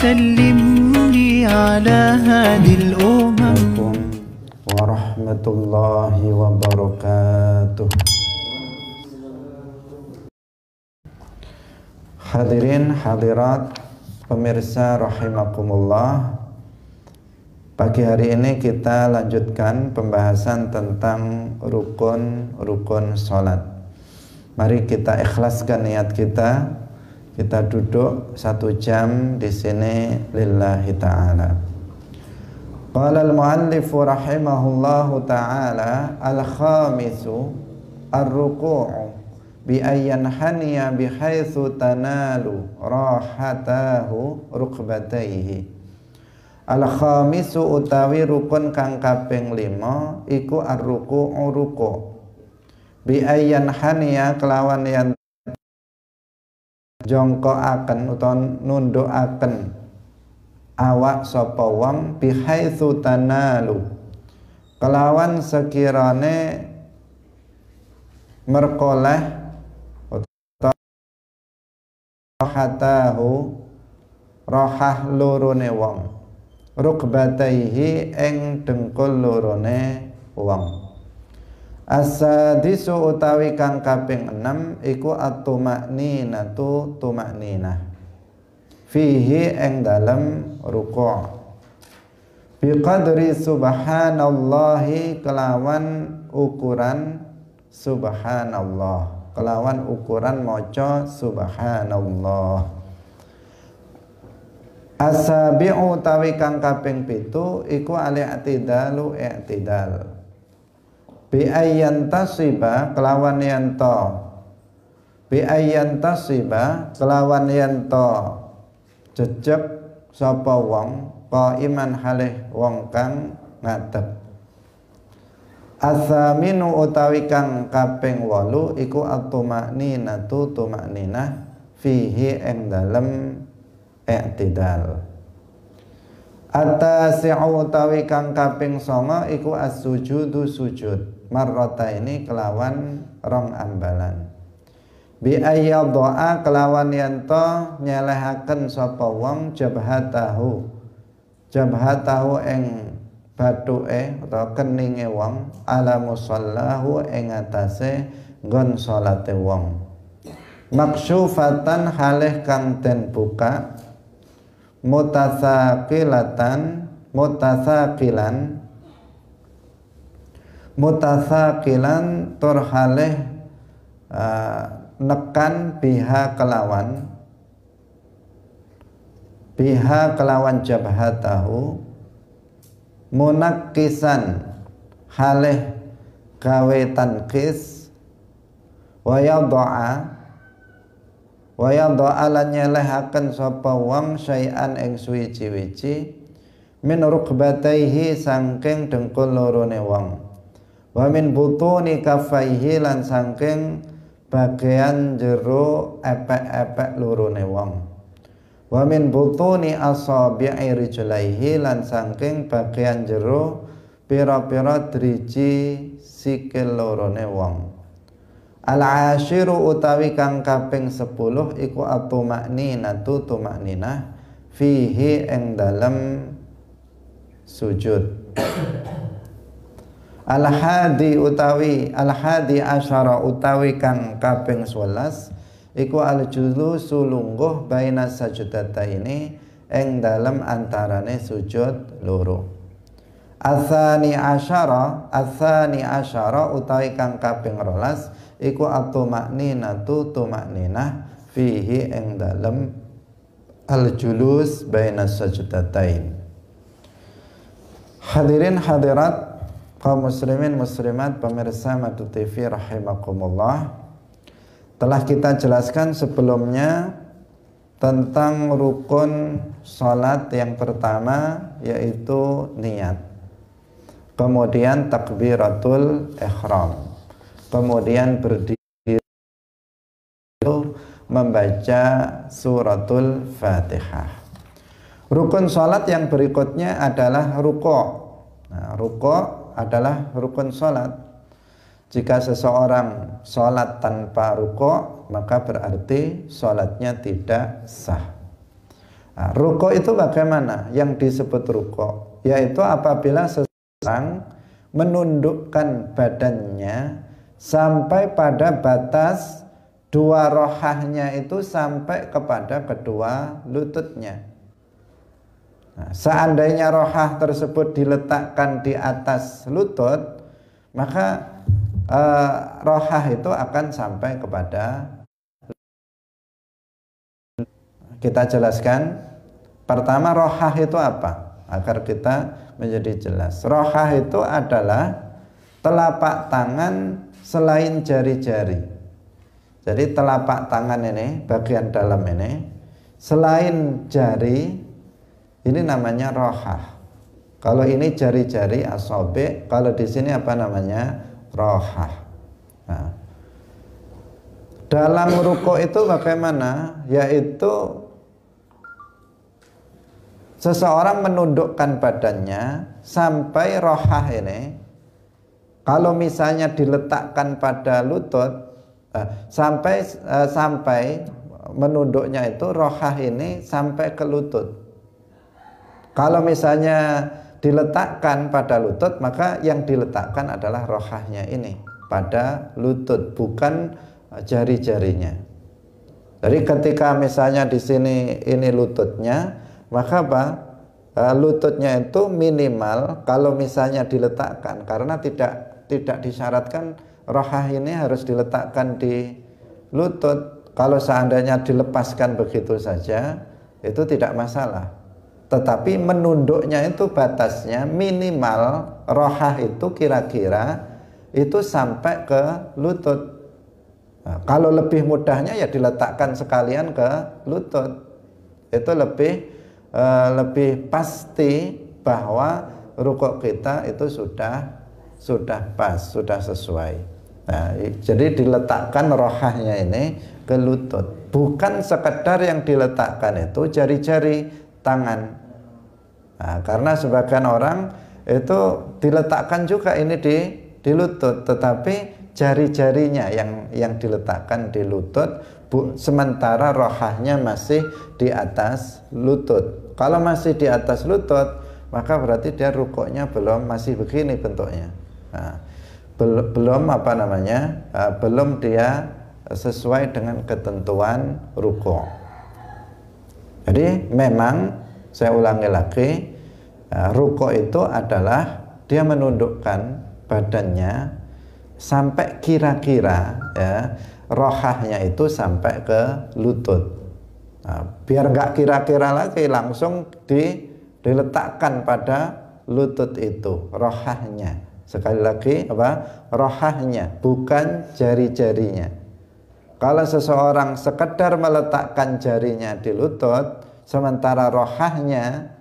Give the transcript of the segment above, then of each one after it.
سلم لي على هذه الأمم. Warahmatullahi wabarakatuh. Hadirin hadirat pemirsa rahimakumullah. Pagi hari ini kita lanjutkan pembahasan tentang rukun-rukun salat. Mari kita ikhlaskan niat kita. Kita duduk 1 jam di sini lillahi ta'ala. Qala al-muallifu rahimahullahu ta'ala al-khamisu ar-ruku'u bi ayyan haniya bihaitsu tanalu rahatahu rukbatayhi. Al-khamisu utawi rukun kang kaping 5 iku ar-ruku'u ruku'. Bi ayyan haniya kelawan yen jongkoaken utawa nundukaken awak sapa wong bihaitsu tanalu kelawan sekirane merkoleh rahatahu rohah lorone wong rukbataihi ing dengkul lorone wong. As-sadisu utawi kang kaping 6 iku at-tumakninatu tumakninah fihi ing dalem ruku'. Biqadri subhanallahi kelawan ukuran subhanallah, kelawan ukuran maca subhanallah. As-sabi'u utawi kang kaping 7 iku al-i'tidalu i'tidal. Bi ayyan tasiba kelawan yanto, bi ayyan tasiba kelawan yanto jejeg sapa wong qaiman halih wong kang ngadeg. As-saminu utawi kang kaping 8 iku at-tumakninatu tumakninah fihi ing dalem i'tidal. At-tasi'u utawi kang kaping 9 iku as-sujudu sujud marrataini kelawan rong ambalan. Bi ayyadha'a kelawan yanto nyelehaken sapa wong jabhatahu ing bathuke utawa keninge wong ala musallahu ing atase nggon salate wong. Maksyufatan halih kang den buka mutasaqilan tur halih nekan biha kelawan jabhatahu munakkisan halih gawe tankis wa yadha'a lan nyelehaken sapa wong syai'an ing suwi-wiji min rukbataihi sangking dengkul lorone wong wa min butuni kafaihi lan sangking bagian jero epek-epek lorone wong wa min butuni asabi'i rijlaihi lan sangking bagian jero pira-pira driji sikil lorone wong. Al-ashiru utawi kang kaping 10 iku at-tumakninatu tumakninah fihi ing dalem sujud. Al-hadi asyara utawi kang kaping 11 iku al-julusu lungguh baina sajdataini ing dalem antarane sujud loro. Atsani asyara utawi kang kaping 12 iku at-tumakninatu tumakninah fihi ing dalem al-julus baina sajdatain. Hadirin hadirat kaum muslimin muslimat pemirsa Madu TV rahimakumullah. Telah kita jelaskan sebelumnya tentang rukun salat yang pertama yaitu niat. Kemudian takbiratul ihram. Kemudian berdiri membaca suratul Fatihah. Rukun salat yang berikutnya adalah ruku'. Nah, ruku' adalah rukun salat. Jika seseorang salat tanpa ruku', maka berarti salatnya tidak sah. Nah, ruko itu bagaimana? Yang disebut ruko yaitu apabila seseorang menundukkan badannya sampai pada batas dua rohahnya itu sampai kepada kedua lututnya. Nah, seandainya rohah tersebut diletakkan di atas lutut, maka rohah itu akan sampai kepada. Kita jelaskan. Pertama, rohah itu apa? Agar kita menjadi jelas. Rohah itu adalah telapak tangan selain jari-jari. Jadi telapak tangan ini, bagian dalam ini, selain jari, ini namanya rohah. Kalau ini jari-jari asobe, kalau di sini apa namanya? Rohah. Nah, dalam ruko itu bagaimana? Yaitu seseorang menundukkan badannya sampai rohah ini, kalau misalnya diletakkan pada lutut, sampai menunduknya itu rohah ini sampai ke lutut. Kalau misalnya diletakkan pada lutut, maka yang diletakkan adalah rohahnya ini pada lutut, bukan jari-jarinya. Jadi ketika misalnya di sini ini lututnya, maka apa? Lututnya itu minimal kalau misalnya diletakkan, karena tidak disyaratkan rohah ini harus diletakkan di lutut. Kalau seandainya dilepaskan begitu saja, itu tidak masalah. Tetapi menunduknya itu batasnya minimal rohah itu kira-kira itu sampai ke lutut. Nah, kalau lebih mudahnya ya diletakkan sekalian ke lutut. Itu lebih pasti bahwa rukuk kita itu sudah pas, sudah sesuai. Nah, jadi diletakkan rohahnya ini ke lutut, bukan sekedar yang diletakkan itu jari-jari tangan. Nah, karena sebagian orang itu diletakkan juga ini di lutut, tetapi jari-jarinya yang diletakkan di lutut, sementara rohahnya masih di atas lutut. Kalau masih di atas lutut, maka berarti dia rukuknya masih begini bentuknya. Nah, belum belum dia sesuai dengan ketentuan rukuk. Jadi memang saya ulangi lagi, rukuk itu adalah dia menundukkan badannya sampai kira-kira ya rohahnya itu sampai ke lutut. Nah, biar nggak kira-kira lagi, langsung diletakkan pada lutut itu rohahnya. Sekali lagi rohahnya, bukan jari-jarinya. Kalau seseorang sekedar meletakkan jarinya di lutut sementara rohahnya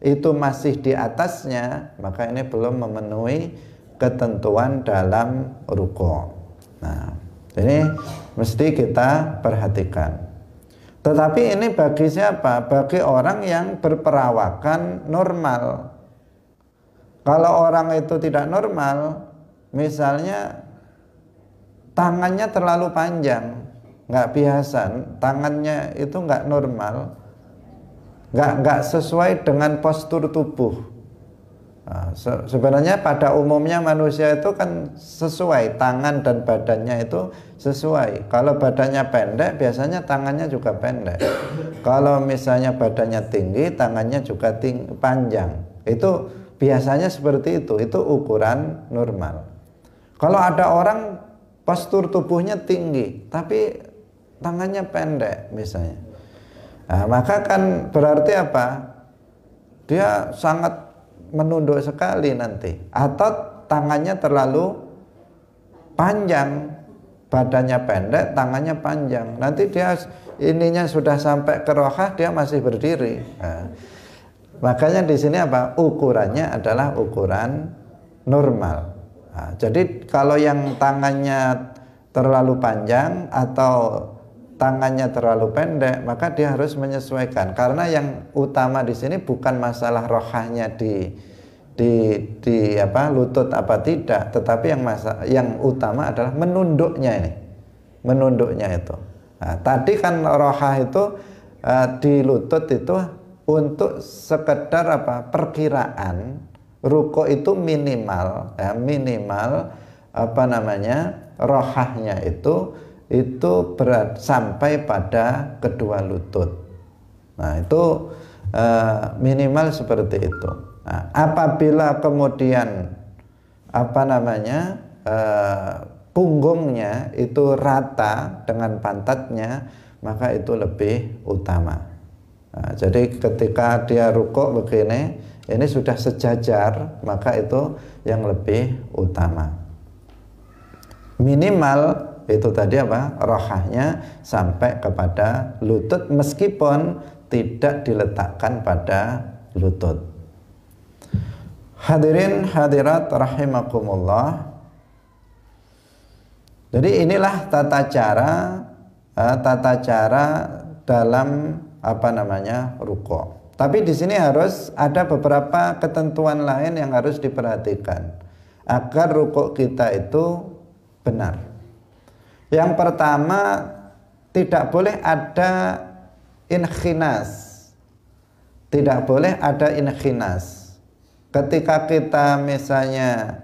itu masih di atasnya, maka ini belum memenuhi ketentuan dalam rukuk. Nah, ini mesti kita perhatikan. Tetapi ini bagi siapa? Bagi orang yang berperawakan normal. Kalau orang itu tidak normal, misalnya tangannya terlalu panjang, nggak biasa, tangannya itu nggak normal, nggak sesuai dengan postur tubuh. Nah, sebenarnya pada umumnya manusia itu kan sesuai, tangan dan badannya itu sesuai. Kalau badannya pendek, biasanya tangannya juga pendek. Kalau misalnya badannya tinggi, tangannya juga panjang. Itu biasanya seperti itu ukuran normal. Kalau ada orang postur tubuhnya tinggi, tapi tangannya pendek misalnya, nah, maka kan berarti apa? Dia sangat menunduk sekali nanti, atau tangannya terlalu panjang, badannya pendek, tangannya panjang. Nanti dia ininya sudah sampai ke rohah, dia masih berdiri. Nah, makanya di sini apa? Ukurannya adalah ukuran normal. Nah, jadi kalau yang tangannya terlalu panjang atau tangannya terlalu pendek, maka dia harus menyesuaikan. Karena yang utama di sini bukan masalah rohahnya di lutut apa tidak, tetapi yang utama adalah menunduknya ini, menunduknya itu. Nah, tadi kan rohah itu di lutut itu untuk sekedar apa? Perkiraan rukuk itu minimal ya, minimal apa namanya? Rohahnya itu berat sampai pada kedua lutut. Nah, itu minimal seperti itu. Nah, apabila kemudian apa namanya? Punggungnya itu rata dengan pantatnya, maka itu lebih utama. Nah, jadi ketika dia rukuk begini, ini sudah sejajar, maka itu yang lebih utama. Minimal itu tadi apa? Rohahnya sampai kepada lutut meskipun tidak diletakkan pada lutut. Hadirin hadirat rahimakumullah. Jadi inilah tata cara dalam apa namanya? Rukuk. Tapi di sini harus ada beberapa ketentuan lain yang harus diperhatikan agar rukuk kita itu benar. Yang pertama, tidak boleh ada inkhinas. Tidak boleh ada inkhinas. Ketika kita misalnya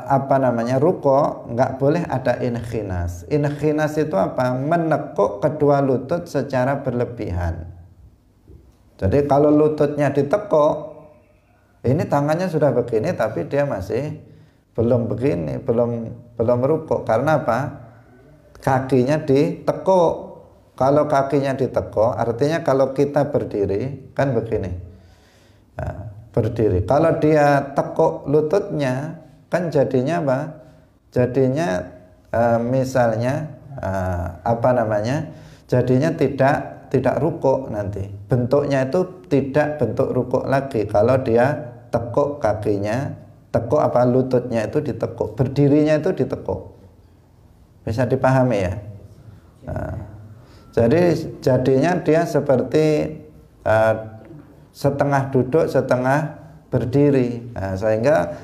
apa namanya rukuk, nggak boleh ada inkhinas. Inkhinas itu apa? Menekuk kedua lutut secara berlebihan. Jadi kalau lututnya ditekuk, ini tangannya sudah begini tapi dia masih belum begini, belum rukuk. Karena apa? Kakinya ditekuk. Kalau kakinya ditekuk, artinya kalau kita berdiri kan begini. Nah, berdiri. Kalau dia tekuk lututnya, kan jadinya apa? Jadinya misalnya apa namanya? Jadinya tidak rukuk nanti. Bentuknya itu tidak bentuk rukuk lagi. Kalau dia tekuk kakinya, tekuk apa lututnya itu ditekuk, berdirinya itu ditekuk. Bisa dipahami ya? Nah, jadi jadinya dia seperti setengah duduk, setengah berdiri. Nah, sehingga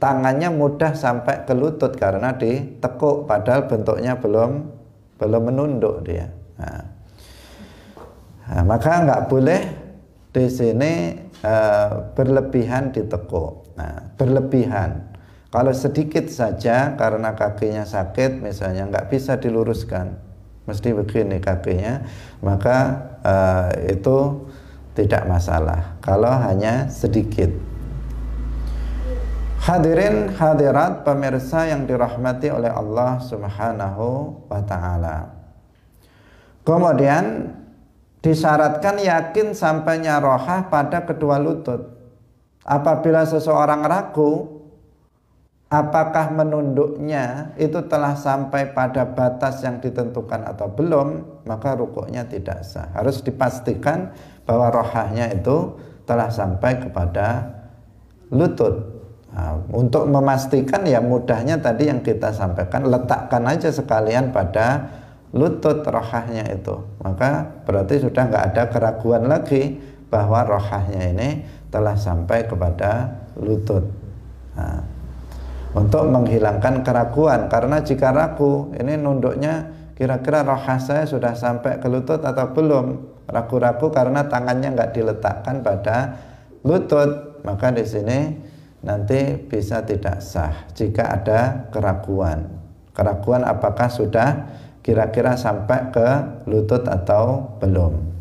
tangannya mudah sampai ke lutut karena ditekuk, padahal bentuknya belum menunduk dia. Nah, maka nggak boleh di sini berlebihan ditekuk. Nah, berlebihan. Kalau sedikit saja karena kakinya sakit, misalnya nggak bisa diluruskan, mesti begini kakinya, maka itu tidak masalah kalau hanya sedikit. Hadirin hadirat pemirsa yang dirahmati oleh Allah Subhanahu wa ta'ala. Kemudian disyaratkan yakin sampainya rohah pada kedua lutut. Apabila seseorang ragu apakah menunduknya itu telah sampai pada batas yang ditentukan atau belum, maka rukuknya tidak sah. Harus dipastikan bahwa rohahnya itu telah sampai kepada lutut. Nah, untuk memastikan ya mudahnya tadi yang kita sampaikan, letakkan aja sekalian pada lutut rohahnya itu, maka berarti sudah nggak ada keraguan lagi bahwa rohahnya ini telah sampai kepada lutut. Nah, untuk menghilangkan keraguan, karena jika ragu ini nunduknya kira-kira rohah saya sudah sampai ke lutut atau belum, ragu-ragu karena tangannya nggak diletakkan pada lutut, maka di sini nanti bisa tidak sah jika ada keraguan apakah sudah kira-kira sampai ke lutut atau belum.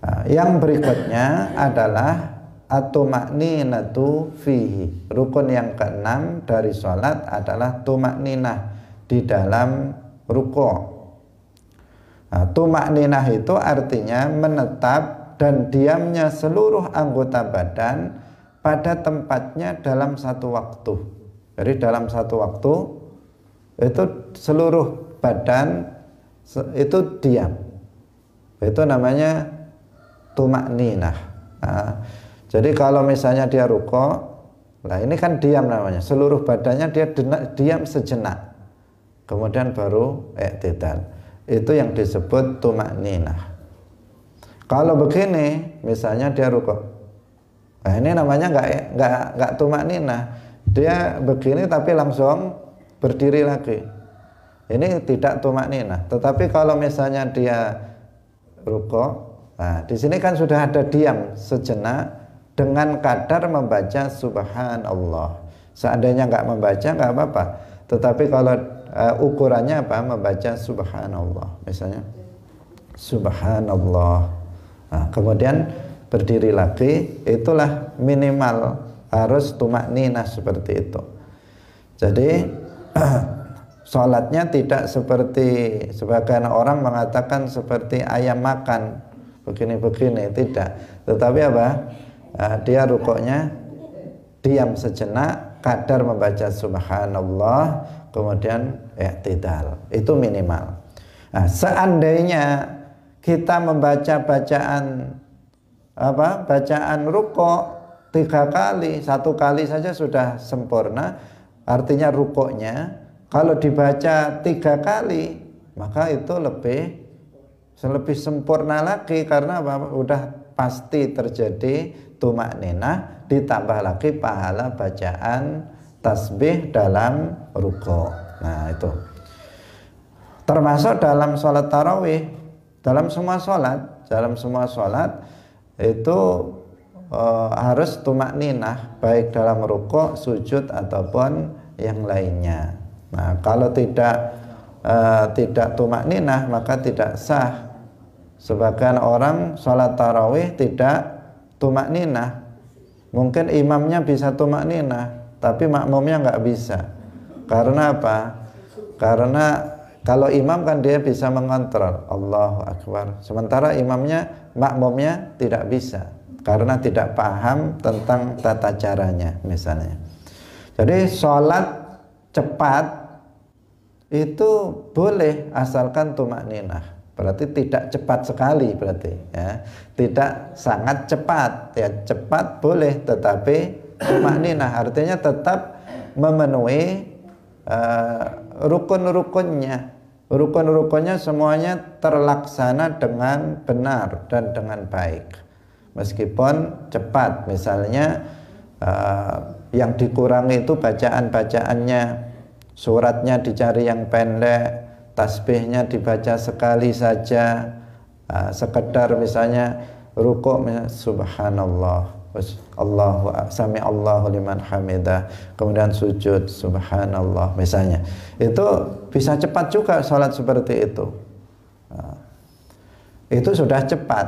Nah, yang berikutnya adalah at-tuma'ninatu fihi. Rukun yang keenam dari sholat adalah tuma'ninah di dalam rukuk. Nah, tuma'ninah itu artinya menetap dan diamnya seluruh anggota badan pada tempatnya dalam satu waktu. Jadi dalam satu waktu itu seluruh badan itu diam. Itu namanya tuma'ninah. Nah, jadi kalau misalnya dia rukuk, nah ini kan diam namanya, seluruh badannya dia diam sejenak, kemudian baru i'tidal. Itu yang disebut tuma'ninah. Kalau begini, misalnya dia rukuk, nah ini namanya nggak tuma'ninah. Dia begini tapi langsung berdiri lagi. Ini tidak tuma'ninah. Tetapi kalau misalnya dia rukuk. Nah, di sini kan sudah ada diam sejenak dengan kadar membaca subhanallah. Seandainya nggak membaca nggak apa-apa. Tetapi kalau ukurannya apa? Membaca subhanallah. Misalnya subhanallah. Nah, kemudian berdiri lagi, itulah minimal harus tumakninah seperti itu. Jadi sholatnya tidak seperti sebagian orang mengatakan seperti ayam makan begini-begini, tidak. Tetapi apa? Dia rukuknya diam sejenak, kadar membaca subhanallah, kemudian i'tidal. Itu minimal. Nah, seandainya kita membaca bacaan rukuk 3 kali, 1 kali saja sudah sempurna, artinya rukuknya kalau dibaca 3 kali maka itu lebih sempurna lagi, karena udah pasti terjadi tumakninah, ditambah lagi pahala bacaan tasbih dalam rukuk. Nah, itu termasuk dalam sholat tarawih, dalam semua sholat itu harus tumakninah, baik dalam rukuk, sujud ataupun yang lainnya. Nah, kalau tidak tumakninah maka tidak sah. Sebagian orang sholat tarawih tidak tumakninah. Mungkin imamnya bisa tumakninah, tapi makmumnya nggak bisa. Karena apa? Karena kalau imam kan dia bisa mengontrol Allahu Akbar, sementara makmumnya tidak bisa, karena tidak paham tentang tata caranya misalnya. Jadi sholat cepat itu boleh asalkan tumakninah. Berarti tidak cepat sekali, berarti ya. Tidak sangat cepat, ya cepat boleh, tetapi tumakninah artinya tetap memenuhi rukun-rukunnya. Rukun-rukunnya semuanya terlaksana dengan benar dan dengan baik. Meskipun cepat, misalnya yang dikurangi itu bacaan-bacaannya, suratnya dicari yang pendek, tasbihnya dibaca sekali saja, sekedar misalnya rukuk subhanallah, Allahu sami Allahu liman hamidah, kemudian sujud subhanallah misalnya, itu bisa cepat juga sholat seperti itu. Itu sudah cepat.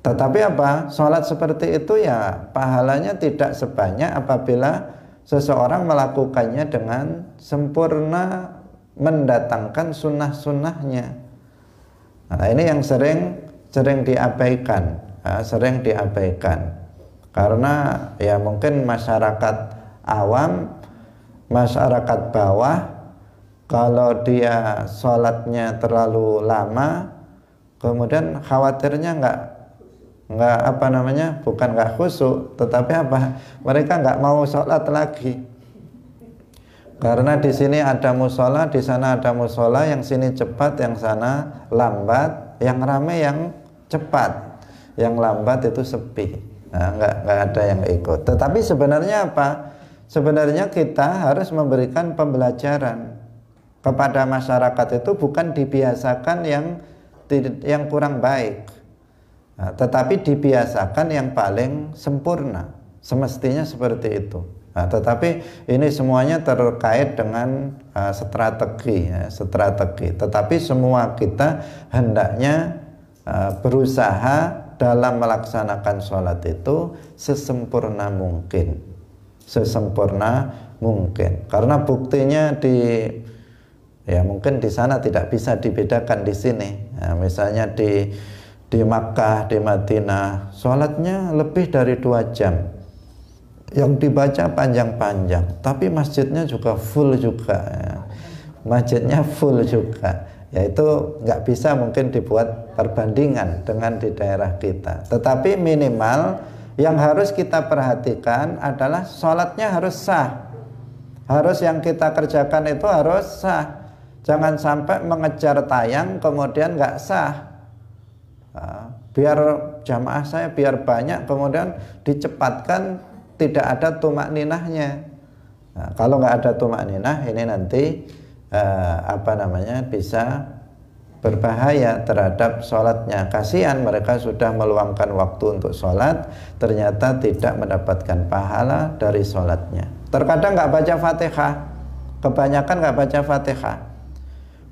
Tetapi apa? Sholat seperti itu ya pahalanya tidak sebanyak apabila seseorang melakukannya dengan sempurna, mendatangkan sunnah-sunnahnya. Nah, ini yang sering diabaikan, karena ya mungkin masyarakat awam, masyarakat bawah, kalau dia sholatnya terlalu lama, kemudian khawatirnya bukan nggak khusyuk, tetapi mereka nggak mau sholat lagi. Karena di sini ada musola, di sana ada musola, yang sini cepat, yang sana lambat, yang ramai yang cepat, yang lambat itu sepi. Nah, nggak ada yang ikut. Tetapi sebenarnya apa? Sebenarnya kita harus memberikan pembelajaran kepada masyarakat, itu bukan dibiasakan yang kurang baik, tetapi dibiasakan yang paling sempurna. Semestinya seperti itu. Nah, tetapi ini semuanya terkait dengan strategi. Tetapi semua kita hendaknya berusaha dalam melaksanakan sholat itu sesempurna mungkin, karena buktinya mungkin di sana tidak bisa dibedakan di sini. Nah, misalnya di Makkah, di Madinah, sholatnya lebih dari 2 jam. Yang dibaca panjang-panjang, tapi masjidnya juga full juga, yaitu nggak bisa mungkin dibuat perbandingan dengan di daerah kita. Tetapi minimal yang harus kita perhatikan adalah sholatnya harus sah, harus yang kita kerjakan itu harus sah. Jangan sampai mengejar tayang kemudian nggak sah. Biar jamaah saya biar banyak, kemudian dicepatkan, tidak ada tumakninahnya. Nah, kalau nggak ada tumakninah, ini nanti bisa berbahaya terhadap sholatnya. Kasihan mereka sudah meluangkan waktu untuk sholat, ternyata tidak mendapatkan pahala dari sholatnya. Terkadang nggak baca Fatihah, kebanyakan nggak baca Fatihah.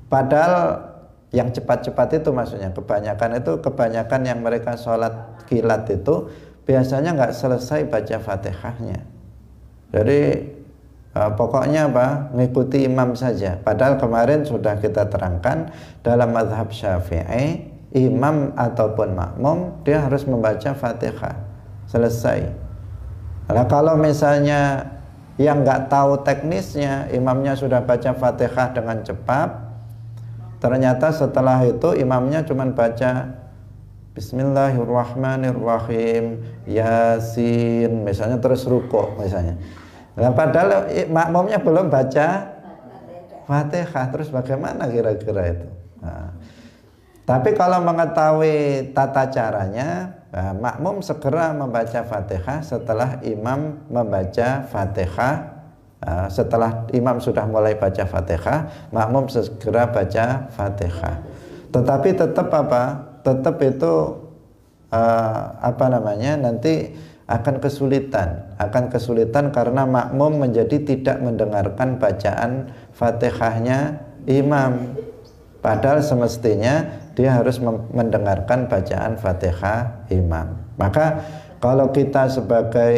Padahal yang cepat-cepat itu maksudnya, kebanyakan yang mereka sholat kilat itu biasanya nggak selesai baca Fatihahnya. Jadi pokoknya apa? Ngikuti imam saja. Padahal kemarin sudah kita terangkan dalam mazhab Syafi'i, imam ataupun makmum dia harus membaca Fatihah selesai. Nah, kalau misalnya yang nggak tahu teknisnya, imamnya sudah baca Fatihah dengan cepat, ternyata setelah itu imamnya cuma baca Bismillahirrahmanirrahim, Yasin, misalnya, terus rukuk misalnya. Nah, padahal makmumnya belum baca Fatihah, terus bagaimana kira-kira itu? Nah, tapi kalau mengetahui tata caranya, makmum segera membaca Fatihah setelah imam membaca Fatihah. Setelah imam sudah mulai baca Fatihah, makmum segera baca Fatihah. Tetapi tetap apa? Tetap itu nanti akan kesulitan karena makmum menjadi tidak mendengarkan bacaan Fatihahnya imam. Padahal semestinya dia harus mendengarkan bacaan Fatihah imam. Maka kalau kita sebagai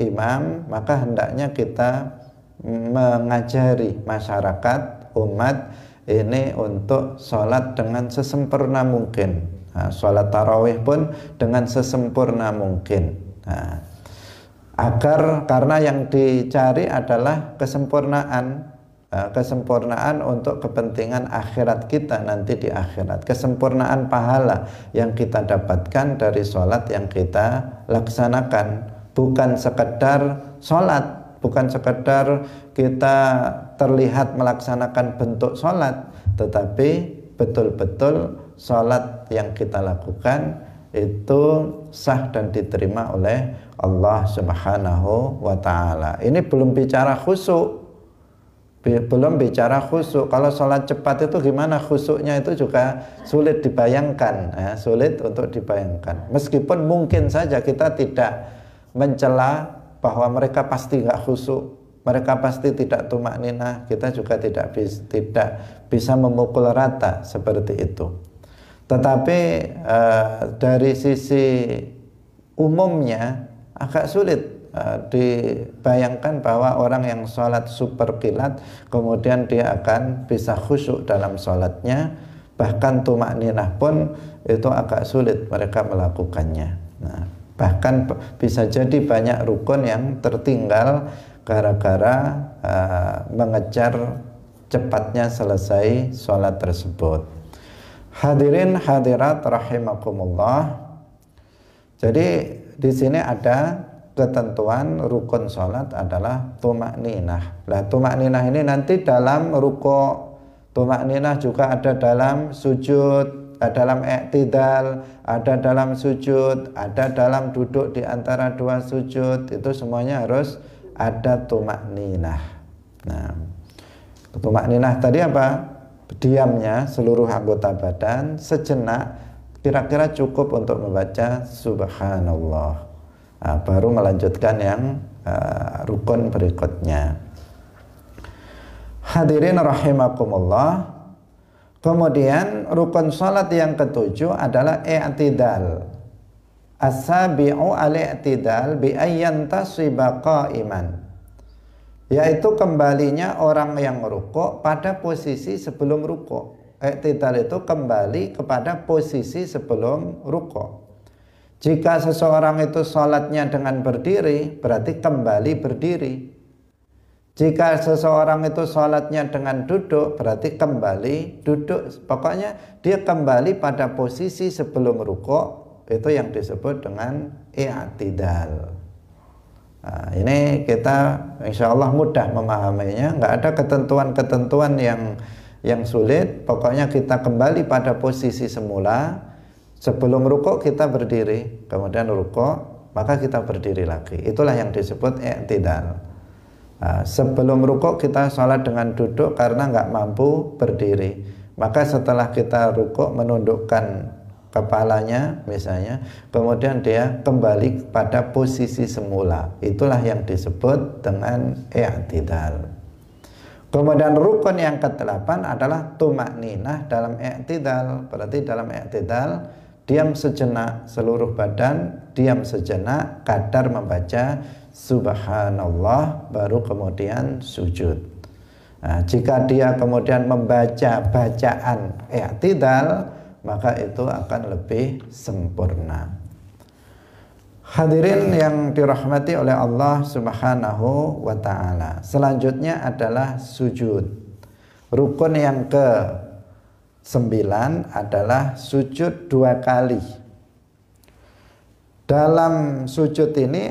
imam, maka hendaknya kita mengajari masyarakat, umat ini untuk sholat dengan sesempurna mungkin. Nah, sholat tarawih pun dengan sesempurna mungkin. Nah, karena yang dicari adalah kesempurnaan untuk kepentingan akhirat kita nanti di akhirat, kesempurnaan pahala yang kita dapatkan dari sholat yang kita laksanakan, bukan sekedar sholat, bukan sekedar kita terlihat melaksanakan bentuk sholat, tetapi betul-betul sholat yang kita lakukan itu sah dan diterima oleh Allah Subhanahu wa ta'ala. Ini belum bicara khusyuk, Kalau sholat cepat itu gimana khusyuknya, itu juga sulit dibayangkan, sulit untuk dibayangkan. Meskipun mungkin saja kita tidak mencela bahwa mereka pasti nggak khusyuk, mereka pasti tidak tumakninah, kita juga tidak bisa memukul rata seperti itu. Tetapi dari sisi umumnya agak sulit dibayangkan bahwa orang yang sholat super kilat kemudian dia akan bisa khusyuk dalam sholatnya, bahkan tumakninah pun itu agak sulit mereka melakukannya. Nah, bahkan bisa jadi banyak rukun yang tertinggal gara-gara mengejar cepatnya selesai sholat tersebut. Hadirin hadirat rahimakumullah. Jadi di sini ada ketentuan rukun sholat adalah tumakninah. Nah, tumakninah ini nanti dalam rukuk, tumakninah juga ada dalam sujud, dalam i'tidal, ada dalam sujud, ada dalam duduk di antara dua sujud. Itu semuanya harus ada tumakninah. Nah, tumakninah tadi apa? Diamnya seluruh anggota badan sejenak, kira-kira cukup untuk membaca subhanallah. Nah, baru melanjutkan yang rukun berikutnya. Hadirin rahimakumullah. Kemudian rukun salat yang ketujuh adalah i'tidal. As-sabi'u al-i'tidal bi ayyantasiba qa'iman, yaitu kembalinya orang yang rukuk pada posisi sebelum rukuk. I'tidal itu kembali kepada posisi sebelum rukuk. Jika seseorang itu salatnya dengan berdiri, berarti kembali berdiri. Jika seseorang itu sholatnya dengan duduk, berarti kembali duduk. Pokoknya dia kembali pada posisi sebelum rukuk. Itu yang disebut dengan i'tidal. Nah, ini kita insya Allah mudah memahaminya. Nggak ada ketentuan-ketentuan yang sulit. Pokoknya kita kembali pada posisi semula. Sebelum rukuk kita berdiri, kemudian rukuk, maka kita berdiri lagi. Itulah yang disebut i'tidal. Sebelum rukuk kita sholat dengan duduk karena nggak mampu berdiri, Maka setelah kita rukuk menundukkan kepalanya misalnya, kemudian dia kembali pada posisi semula. Itulah yang disebut dengan i'tidal. Kemudian rukun yang ke-8 adalah tumakninah dalam i'tidal. Berarti dalam i'tidal diam sejenak seluruh badan, diam sejenak kadar membaca subhanallah, baru kemudian sujud. Nah, jika dia kemudian membaca bacaan i'tidal, maka itu akan lebih sempurna. Hadirin yang dirahmati oleh Allah Subhanahu wa ta'ala, selanjutnya adalah sujud. Rukun yang ke-9 adalah sujud 2 kali. Dalam sujud ini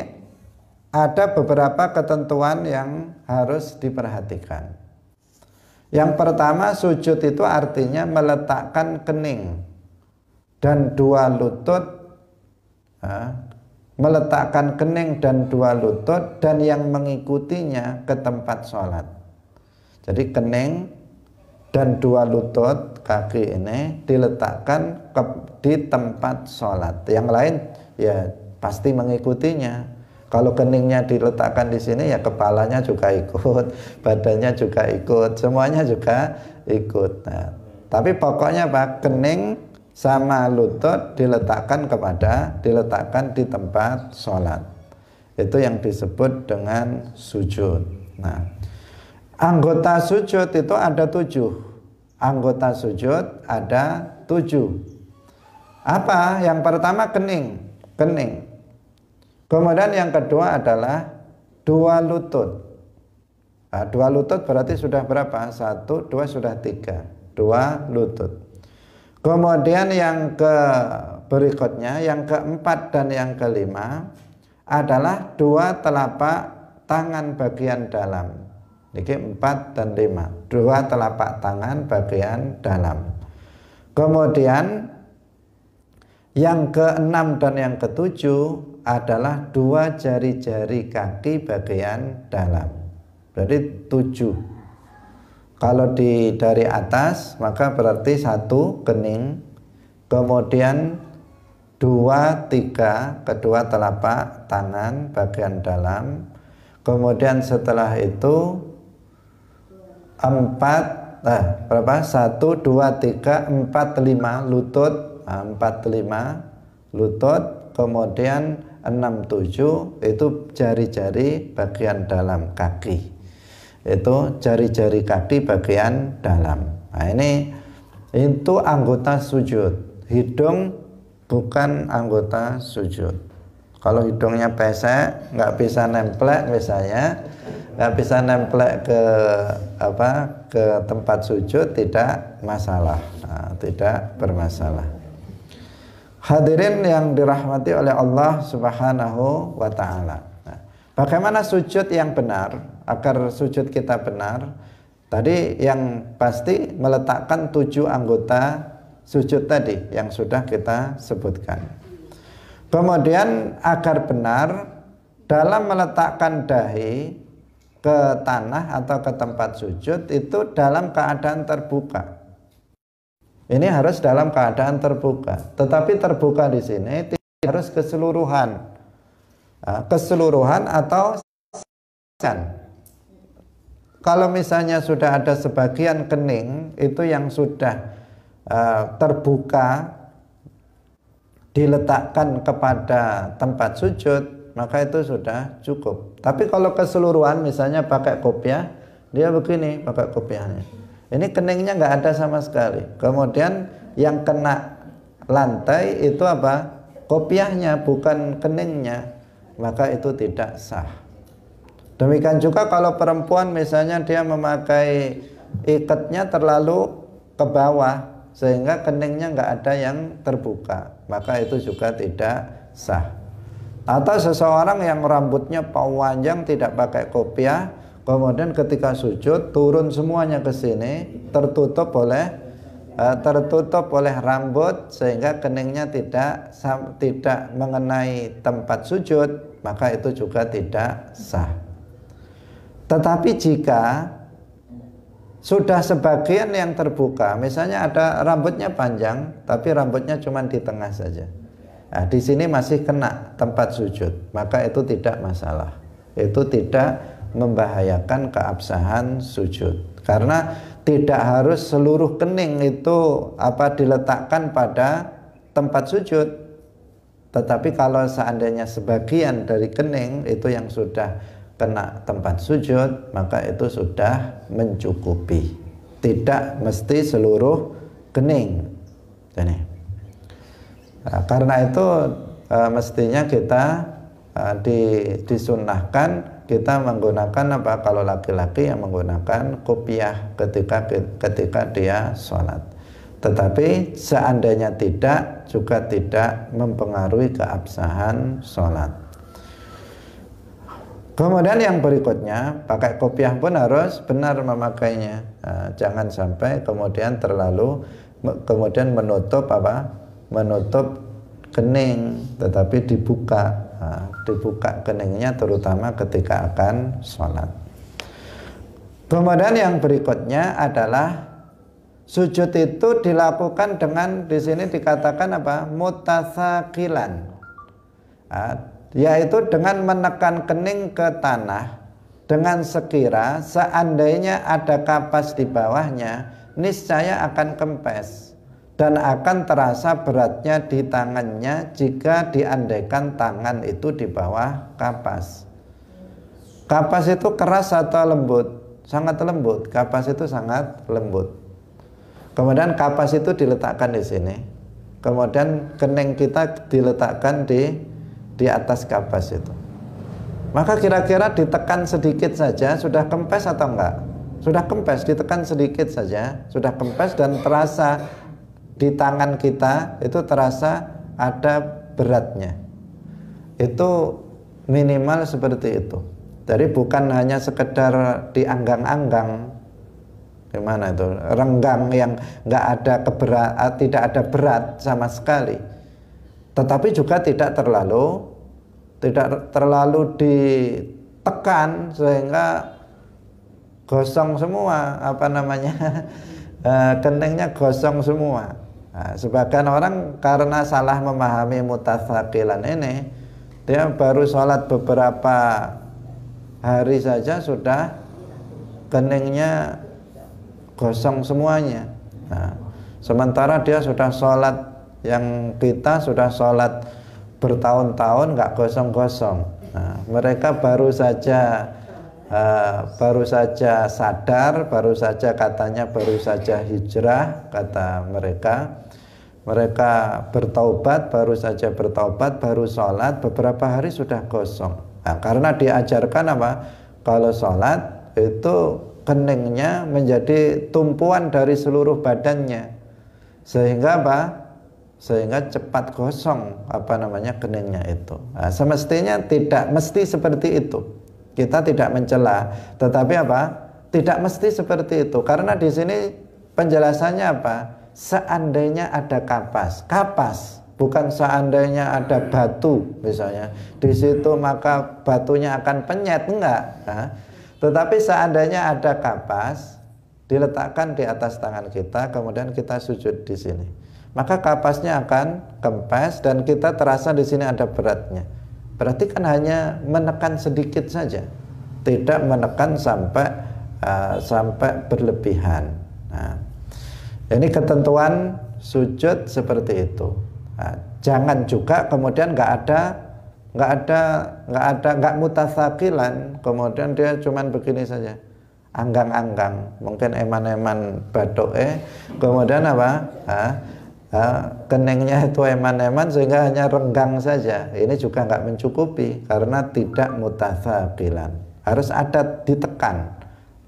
ada beberapa ketentuan yang harus diperhatikan. Yang pertama, sujud itu artinya meletakkan kening dan 2 lutut, meletakkan kening dan 2 lutut dan yang mengikutinya ke tempat sholat. Jadi kening dan 2 lutut kaki ini diletakkan di tempat sholat. Yang lain ya pasti mengikutinya. Kalau keningnya diletakkan di sini, ya kepalanya juga ikut, badannya juga ikut, semuanya juga ikut. Nah, tapi pokoknya apa? Kening sama lutut diletakkan di tempat sholat. Itu yang disebut dengan sujud. Nah, anggota sujud itu ada 7. Anggota sujud ada 7. Apa? Yang pertama kening. Kemudian yang kedua adalah 2 lutut. Nah, 2 lutut berarti sudah berapa? 1, 2, sudah 3. 2 lutut. Kemudian yang berikutnya, yang keempat dan yang kelima adalah 2 telapak tangan bagian dalam. Ini 4 dan 5. 2 telapak tangan bagian dalam. Kemudian yang ke-6 dan yang ke-7 adalah 2 jari-jari kaki bagian dalam. Berarti 7. Kalau dari atas maka berarti 1 kening, kemudian 2, 3 kedua telapak tangan bagian dalam, kemudian setelah itu 4 berapa? 1, 2, 3, 4, 5 lutut, 4, 5 lutut, kemudian 6, 7 itu jari-jari bagian dalam kaki. Itu jari-jari kaki bagian dalam. Nah, itu anggota sujud. Hidung bukan anggota sujud. Kalau hidungnya pesek, nggak bisa nemplek misalnya, nggak bisa nemplek ke tempat sujud, tidak masalah. Nah, tidak bermasalah. Hadirin yang dirahmati oleh Allah Subhanahu wa ta'ala. Nah, bagaimana sujud yang benar? Agar sujud kita benar, tadi yang pasti meletakkan 7 anggota sujud tadi yang sudah kita sebutkan. Kemudian agar benar dalam meletakkan dahi ke tanah atau ke tempat sujud itu dalam keadaan terbuka. Ini harus dalam keadaan terbuka. Tetapi terbuka di sini tidak harus keseluruhan. Keseluruhan atau kalau misalnya sudah ada sebagian kening itu yang sudah terbuka diletakkan kepada tempat sujud, maka itu sudah cukup. Tapi kalau keseluruhan misalnya pakai kopiah, dia begini pakai kopiahnya. Ini keningnya nggak ada sama sekali. Kemudian yang kena lantai itu apa? Kopiahnya bukan keningnya, maka itu tidak sah. Demikian juga kalau perempuan misalnya dia memakai ikatnya terlalu ke bawah sehingga keningnya nggak ada yang terbuka, maka itu juga tidak sah. Atau seseorang yang rambutnya panjang tidak pakai kopiah, kemudian ketika sujud turun semuanya ke sini, tertutup oleh rambut sehingga keningnya tidak mengenai tempat sujud, maka itu juga tidak sah. Tetapi jika sudah sebagian yang terbuka, misalnya ada rambutnya panjang tapi rambutnya cuma di tengah saja. Nah, di sini masih kena tempat sujud, maka itu tidak masalah. Itu tidak membahayakan keabsahan sujud. Karena tidak harus seluruh kening itu diletakkan pada tempat sujud. Tetapi kalau seandainya sebagian dari kening itu yang sudah kena tempat sujud, maka itu sudah mencukupi. Tidak mesti seluruh kening. Nah, karena itu mestinya kita disunnahkan kita menggunakan kalau laki-laki yang menggunakan kopiah ketika dia sholat. Tetapi seandainya tidak, juga tidak mempengaruhi keabsahan sholat. Kemudian yang berikutnya, pakai kopiah pun harus benar memakainya. Jangan sampai kemudian kemudian menutup menutup kening, tetapi dibuka keningnya terutama ketika akan sholat. Kemudian yang berikutnya adalah sujud itu dilakukan dengan, di sini dikatakan mutasakilan. Yaitu dengan menekan kening ke tanah dengan sekira seandainya ada kapas di bawahnya, niscaya akan kempes dan akan terasa beratnya di tangannya jika diandaikan tangan itu di bawah kapas. Kapas itu keras atau lembut? Sangat lembut. Kapas itu sangat lembut. Kemudian kapas itu diletakkan di sini. Kemudian kening kita diletakkan di atas kapas itu. Maka kira-kira ditekan sedikit saja sudah kempes atau enggak? Sudah kempes, ditekan sedikit saja sudah kempes dan terasa di tangan kita itu terasa ada beratnya. Itu minimal seperti itu. Jadi bukan hanya sekedar dianggang-anggang, gimana itu, renggang yang enggak ada tidak ada berat sama sekali. Tetapi juga tidak terlalu ditekan sehingga gosong semua keningnya gosong semua. Nah, sebagian orang karena salah memahami mutasakilan ini, dia baru sholat beberapa hari saja sudah keningnya gosong semuanya. Nah, sementara dia sudah sholat, yang kita sudah sholat bertahun-tahun nggak gosong-gosong. Nah, mereka baru saja sadar, baru saja katanya baru saja hijrah, kata mereka bertaubat, baru saja bertaubat, baru sholat beberapa hari sudah gosong. Nah, karena diajarkan kalau sholat itu keningnya menjadi tumpuan dari seluruh badannya, sehingga sehingga cepat gosong keningnya itu. Nah, semestinya tidak mesti seperti itu. Kita tidak mencela, tetapi tidak mesti seperti itu. Karena di sini penjelasannya seandainya ada kapas, bukan seandainya ada batu misalnya. Di situ maka batunya akan penyet, enggak. Nah, tetapi seandainya ada kapas diletakkan di atas tangan kita, kemudian kita sujud di sini, maka kapasnya akan kempes dan kita terasa di sini ada beratnya. Berarti kan hanya menekan sedikit saja, tidak menekan sampai berlebihan. Nah, ini ketentuan sujud seperti itu. Nah, jangan juga kemudian nggak mutasakilan, kemudian dia cuman begini saja, anggang-anggang, mungkin eman-eman badoke, kemudian keningnya itu eman-eman sehingga hanya renggang saja. Ini juga nggak mencukupi karena tidak mutasakilan. Harus ada ditekan,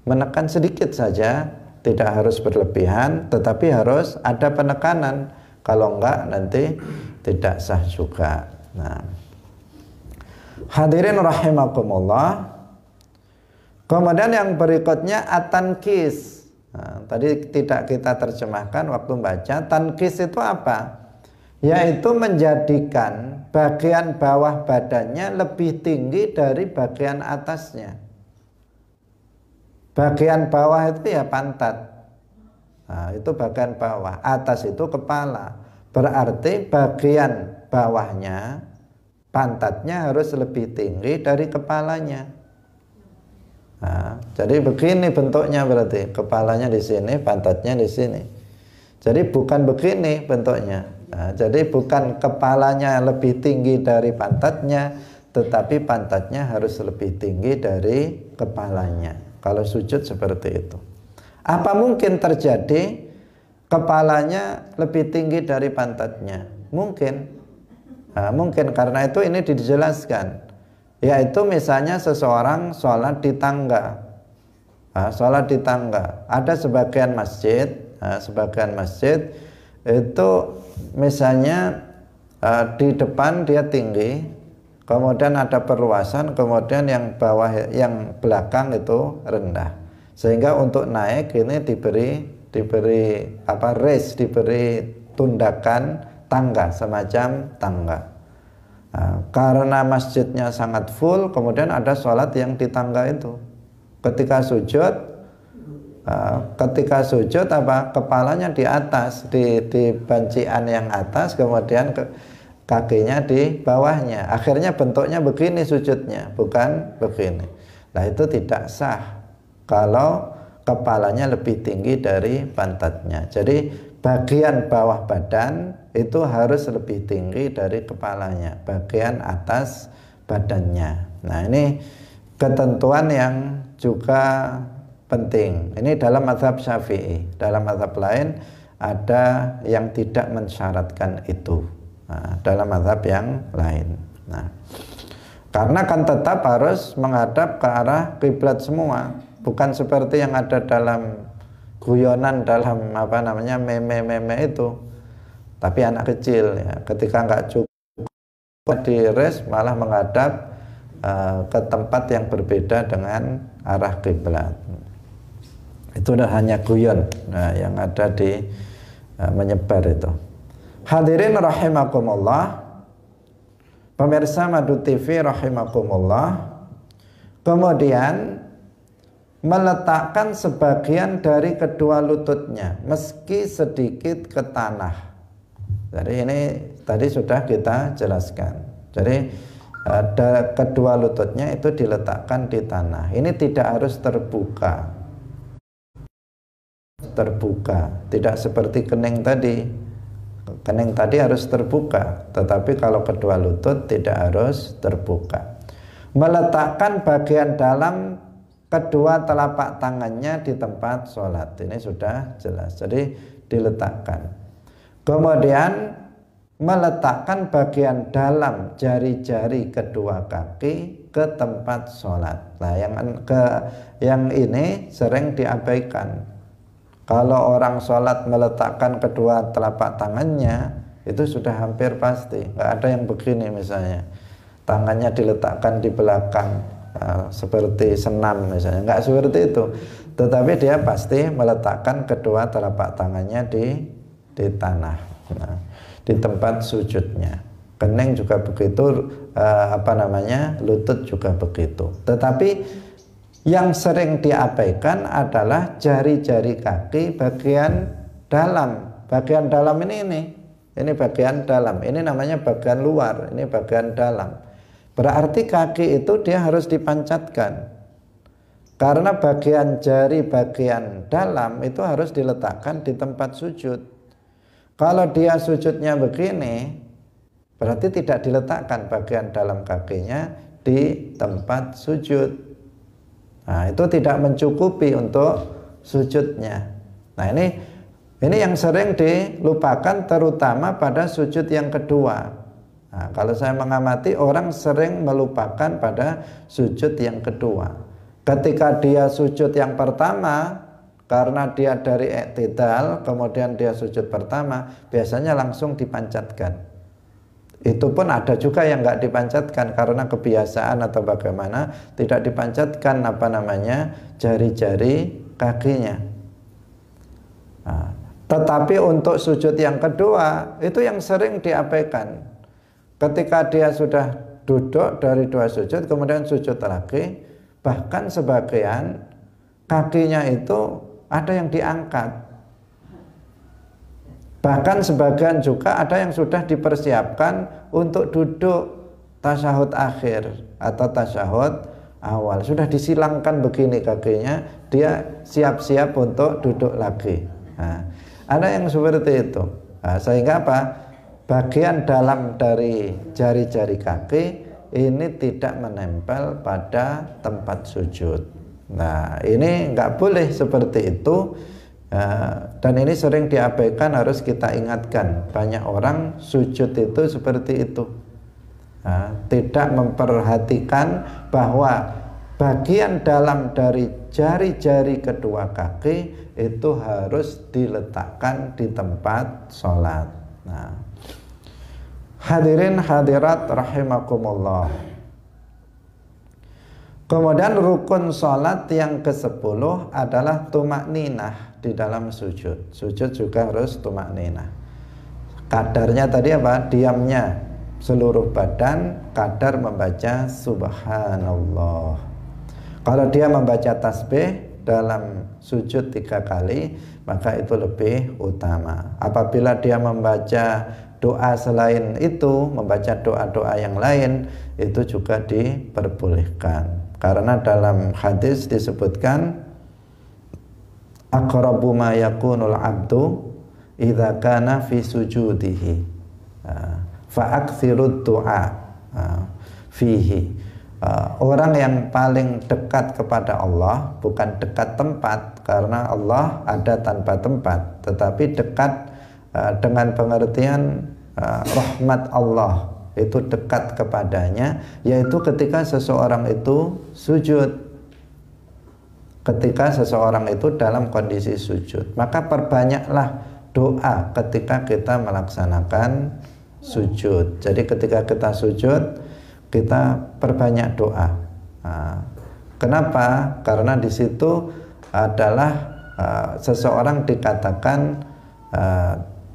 menekan sedikit saja, tidak harus berlebihan, tetapi harus ada penekanan. Kalau enggak nanti tidak sah juga. Nah, hadirin rahimakumullah. Kemudian yang berikutnya at-tankis. Nah, tadi tidak kita terjemahkan waktu baca. Tankis itu apa? Yaitu menjadikan bagian bawah badannya lebih tinggi dari bagian atasnya. Bagian bawah itu ya pantat. Nah, itu bagian bawah, atas itu kepala. Berarti bagian bawahnya, pantatnya harus lebih tinggi dari kepalanya. Nah, jadi begini bentuknya, berarti kepalanya di sini, pantatnya di sini. Jadi bukan begini bentuknya. Nah, jadi bukan kepalanya lebih tinggi dari pantatnya, tetapi pantatnya harus lebih tinggi dari kepalanya. Kalau sujud seperti itu. Apa mungkin terjadi kepalanya lebih tinggi dari pantatnya? Mungkin. Nah, mungkin, karena itu ini dijelaskan. Yaitu misalnya seseorang sholat di tangga. Nah, sholat di tangga. Ada sebagian masjid itu misalnya di depan dia tinggi, kemudian ada perluasan, kemudian yang bawah, yang belakang itu rendah. Sehingga untuk naik ini diberi raise, diberi tundakan tangga, semacam tangga. Nah, karena masjidnya sangat full, kemudian ada sholat yang di tangga itu. Ketika sujud kepalanya di atas, di bancian yang atas, kemudian kakinya di bawahnya. Akhirnya bentuknya begini sujudnya, bukan begini. Nah, itu tidak sah kalau kepalanya lebih tinggi dari pantatnya. Jadi bagian bawah badan itu harus lebih tinggi dari kepalanya, bagian atas badannya. Nah, ini ketentuan yang juga penting. Ini dalam mazhab Syafi'i. Dalam mazhab lain ada yang tidak mensyaratkan itu. Nah, dalam mazhab yang lain. Nah, karena kan tetap harus menghadap ke arah kiblat semua. Bukan seperti yang ada dalam guyonan, dalam meme itu. Tapi anak kecil ya, ketika nggak cukup di rest malah menghadap ke tempat yang berbeda dengan arah kiblat. Itu udah hanya guyon yang ada di menyebar itu. Hadirin rahimakumullah, pemirsa Madu TV rahimakumullah. Kemudian meletakkan sebagian dari kedua lututnya meski sedikit ke tanah. Jadi ini tadi sudah kita jelaskan. Jadi kedua lututnya itu diletakkan di tanah. Ini tidak harus terbuka, tidak seperti kening tadi. Kening tadi harus terbuka, tetapi kalau kedua lutut tidak harus terbuka. Meletakkan bagian dalam kedua telapak tangannya di tempat sholat, ini sudah jelas. Jadi diletakkan. Kemudian meletakkan bagian dalam jari-jari kedua kaki ke tempat sholat. Nah, yang ini sering diabaikan. Kalau orang sholat meletakkan kedua telapak tangannya, itu sudah hampir pasti. Nggak ada yang begini misalnya, tangannya diletakkan di belakang, seperti senam misalnya, nggak seperti itu. Tetapi dia pasti meletakkan kedua telapak tangannya di tanah, di tempat sujudnya. Kening juga begitu, lutut juga begitu. Tetapi yang sering diabaikan adalah jari-jari kaki bagian dalam. Bagian dalam ini bagian dalam. Ini namanya bagian luar, ini bagian dalam. Berarti kaki itu dia harus dipancatkan. Karena bagian jari bagian dalam itu harus diletakkan di tempat sujud. Kalau dia sujudnya begini, berarti tidak diletakkan bagian dalam kakinya di tempat sujud. Nah, itu tidak mencukupi untuk sujudnya. Nah, ini yang sering dilupakan, terutama pada sujud yang kedua. Nah, kalau saya mengamati, orang sering melupakan pada sujud yang kedua. Ketika dia sujud yang pertama, karena dia dari i'tidal, kemudian dia sujud pertama, biasanya langsung dipancatkan. Itu pun ada juga yang nggak dipancatkan karena kebiasaan atau bagaimana, tidak dipancatkan jari-jari kakinya. Nah, tetapi untuk sujud yang kedua itu yang sering diabaikan. Ketika dia sudah duduk dari dua sujud, kemudian sujud lagi, bahkan sebagian kakinya itu ada yang diangkat. Bahkan sebagian juga ada yang sudah dipersiapkan untuk duduk tasyahud akhir atau tasyahud awal. Sudah disilangkan begini kakinya, dia siap-siap untuk duduk lagi. Nah, ada yang seperti itu. Nah, sehingga apa? Bagian dalam dari jari-jari kaki ini tidak menempel pada tempat sujud. Nah, ini nggak boleh seperti itu. Dan ini sering diabaikan, harus kita ingatkan. Banyak orang sujud itu seperti itu. Tidak memperhatikan bahwa bagian dalam dari jari-jari kedua kaki itu harus diletakkan di tempat sholat. Nah, hadirin hadirat rahimakumullah. Kemudian rukun sholat yang ke-10 adalah tumakninah di dalam sujud. Sujud juga harus tumakninah. Kadarnya tadi apa? Diamnya seluruh badan, kadar membaca subhanallah. Kalau dia membaca tasbih dalam sujud 3 kali, maka itu lebih utama. Apabila dia membaca doa selain itu, membaca doa-doa yang lain, itu juga diperbolehkan. Karena dalam hadis disebutkan aqrabu ma yakunul abdu idza kana fi sujudihi fa aktsirud du'a fihi. Orang yang paling dekat kepada Allah, bukan dekat tempat, karena Allah ada tanpa tempat, tetapi dekat dengan pengertian rahmat Allah, itu dekat kepadanya, yaitu ketika seseorang itu sujud. Ketika seseorang itu dalam kondisi sujud, maka perbanyaklah doa ketika kita melaksanakan sujud. Jadi ketika kita sujud, kita perbanyak doa. Kenapa? Karena di situ adalah seseorang dikatakan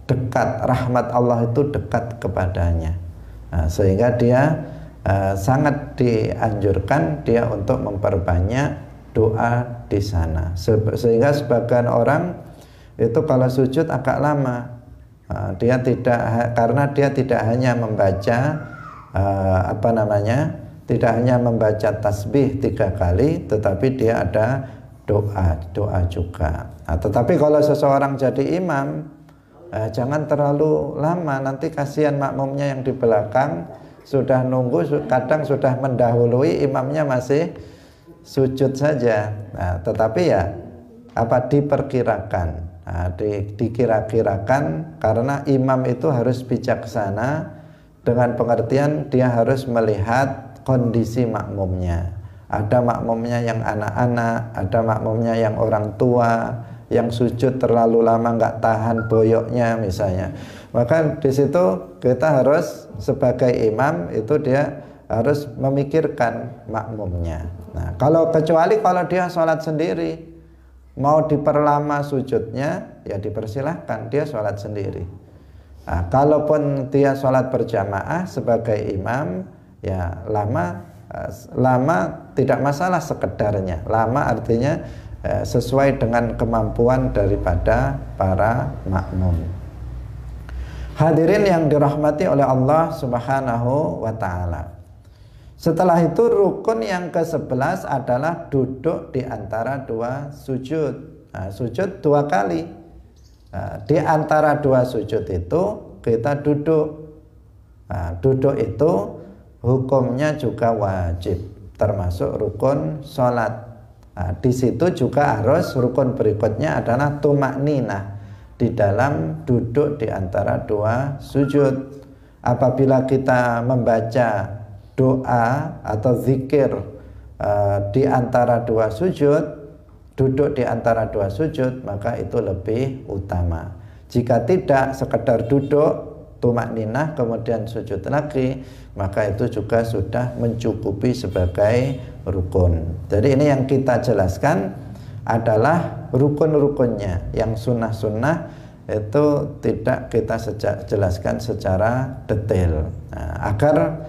dekat, rahmat Allah itu dekat kepadanya. Sehingga dia sangat dianjurkan dia untuk memperbanyak doa di sana. Sehingga sebagian orang itu kalau sujud agak lama. Dia tidak, karena dia tidak hanya membaca tidak hanya membaca tasbih 3 kali, tetapi dia ada doa juga. Tetapi kalau seseorang jadi imam, jangan terlalu lama, nanti kasihan makmumnya yang di belakang sudah nunggu, kadang sudah mendahului, imamnya masih sujud saja. Tetapi ya diperkirakan, dikira-kirakan, karena imam itu harus bijaksana dengan pengertian dia harus melihat kondisi makmumnya. Ada makmumnya yang anak-anak, ada makmumnya yang orang tua, yang sujud terlalu lama nggak tahan boyoknya misalnya. Maka di situ kita harus sebagai imam itu dia harus memikirkan makmumnya. Nah, kecuali kalau dia sholat sendiri, mau diperlama sujudnya, ya dipersilahkan dia sholat sendiri. Nah, kalaupun dia sholat berjamaah sebagai imam, ya lama tidak masalah sekedarnya. Lama artinya sesuai dengan kemampuan daripada para makmum. Hadirin yang dirahmati oleh Allah Subhanahu wa ta'ala. Setelah itu rukun yang ke-11 adalah duduk di antara 2 sujud. Sujud 2 kali. Di antara 2 sujud itu kita duduk. Duduk itu hukumnya juga wajib, termasuk rukun sholat. Di situ juga harus rukun berikutnya adalah tumakninah di dalam duduk di antara 2 sujud. Apabila kita membaca doa atau zikir di antara 2 sujud, duduk di antara 2 sujud, maka itu lebih utama. Jika tidak, sekedar duduk tumakninah kemudian sujud lagi, maka itu juga sudah mencukupi sebagai rukun. Jadi ini yang kita jelaskan adalah rukun-rukunnya. Yang sunnah-sunnah itu tidak kita jelaskan secara detail. Agar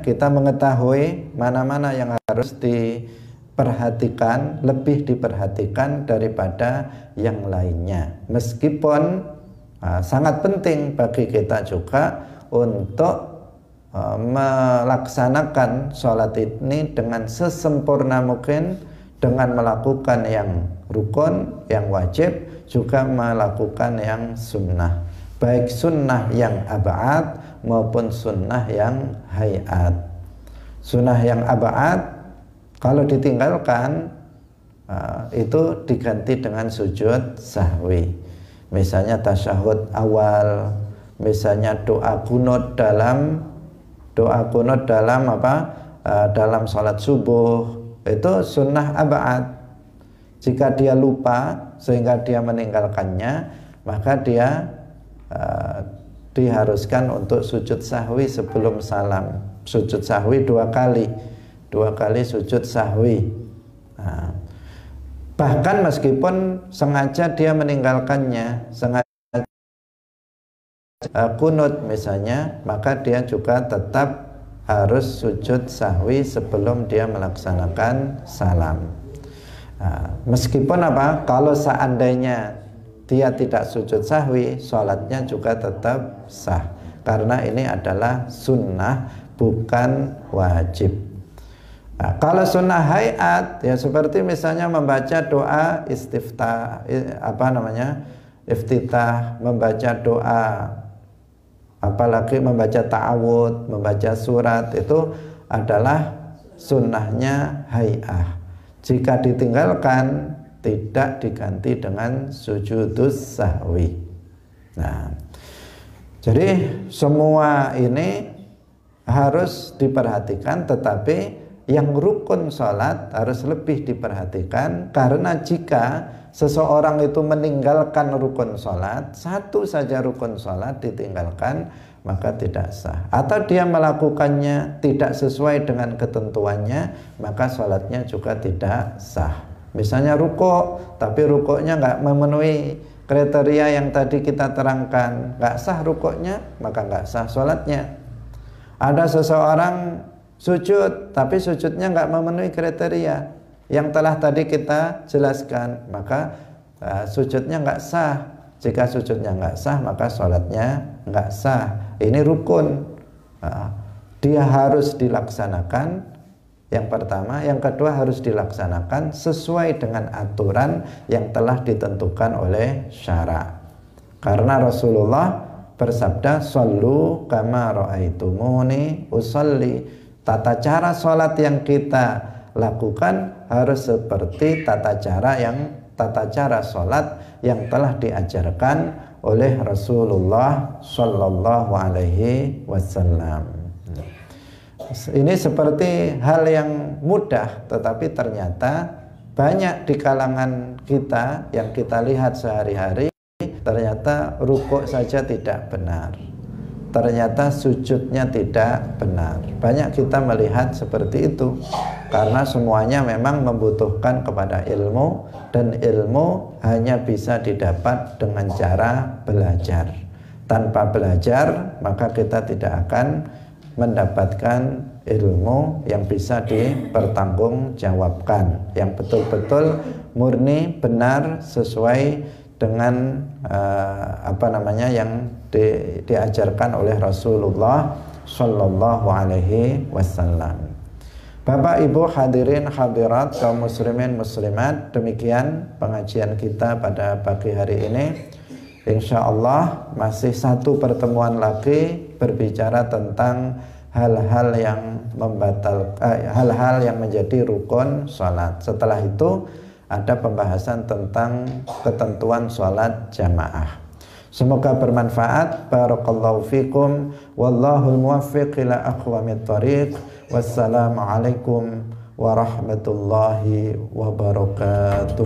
kita mengetahui mana-mana yang harus diperhatikan, lebih diperhatikan daripada yang lainnya. Meskipun sangat penting bagi kita juga untuk melaksanakan sholat ini dengan sesempurna mungkin, dengan melakukan yang rukun, yang wajib, juga melakukan yang sunnah, baik sunnah yang ab'ad maupun sunnah yang hayat. Sunnah yang ab'ad kalau ditinggalkan itu diganti dengan sujud sahwi. Misalnya tasyahud awal, misalnya doa kunut dalam dalam sholat subuh, itu sunnah ab'ad. Jika dia lupa sehingga dia meninggalkannya, maka dia diharuskan untuk sujud sahwi sebelum salam. Sujud sahwi dua kali sujud sahwi. Bahkan meskipun sengaja dia meninggalkannya, sengaja kunut misalnya, maka dia juga tetap harus sujud sahwi sebelum dia melaksanakan salam. Meskipun kalau seandainya dia tidak sujud sahwi, sholatnya juga tetap sah, karena ini adalah sunnah, bukan wajib. Kalau sunnah hayat, ya seperti misalnya membaca doa istiftah, iftitah, membaca doa, apalagi membaca ta'awud, membaca surat, itu adalah sunnahnya hayat. Jika ditinggalkan, tidak diganti dengan sujudus sahwi. Nah, jadi semua ini harus diperhatikan, tetapi yang rukun sholat harus lebih diperhatikan, karena jika seseorang itu meninggalkan rukun sholat, satu saja rukun sholat ditinggalkan, maka tidak sah. Atau dia melakukannya tidak sesuai dengan ketentuannya, maka sholatnya juga tidak sah. Misalnya rukuk, tapi rukuknya nggak memenuhi kriteria yang tadi kita terangkan, nggak sah rukuknya, maka nggak sah sholatnya. Ada seseorang sujud, tapi sujudnya nggak memenuhi kriteria yang telah tadi kita jelaskan, maka sujudnya nggak sah. Jika sujudnya nggak sah, maka sholatnya nggak sah. Ini rukun, dia harus dilaksanakan. Yang pertama, yang kedua harus dilaksanakan sesuai dengan aturan yang telah ditentukan oleh syara. Karena Rasulullah bersabda, "Shallu kama ra'aitumuni usolli." Tata cara sholat yang kita lakukan harus seperti tata cara sholat yang telah diajarkan oleh Rasulullah Shallallahu Alaihi Wasallam. Ini seperti hal yang mudah, tetapi ternyata banyak di kalangan kita yang kita lihat sehari-hari, ternyata rukuk saja tidak benar, ternyata sujudnya tidak benar. Banyak kita melihat seperti itu, karena semuanya memang membutuhkan kepada ilmu, dan ilmu hanya bisa didapat dengan cara belajar. Tanpa belajar, maka kita tidak akan mendapatkan ilmu yang bisa dipertanggungjawabkan, yang betul-betul murni, benar, sesuai dengan yang diajarkan oleh Rasulullah Shallallahu Alaihi Wasallam. Bapak Ibu hadirin hadirat kaum muslimin muslimat, demikian pengajian kita pada pagi hari ini. Insya Allah masih satu pertemuan lagi berbicara tentang hal-hal yang hal-hal yang menjadi rukun sholat. Setelah itu ada pembahasan tentang ketentuan sholat jamaah. Semoga bermanfaat. Barakallahu fikum. Wallahul muwaffiq ila aqwamit thariq. Wassalamualaikum warahmatullahi wabarakatuh.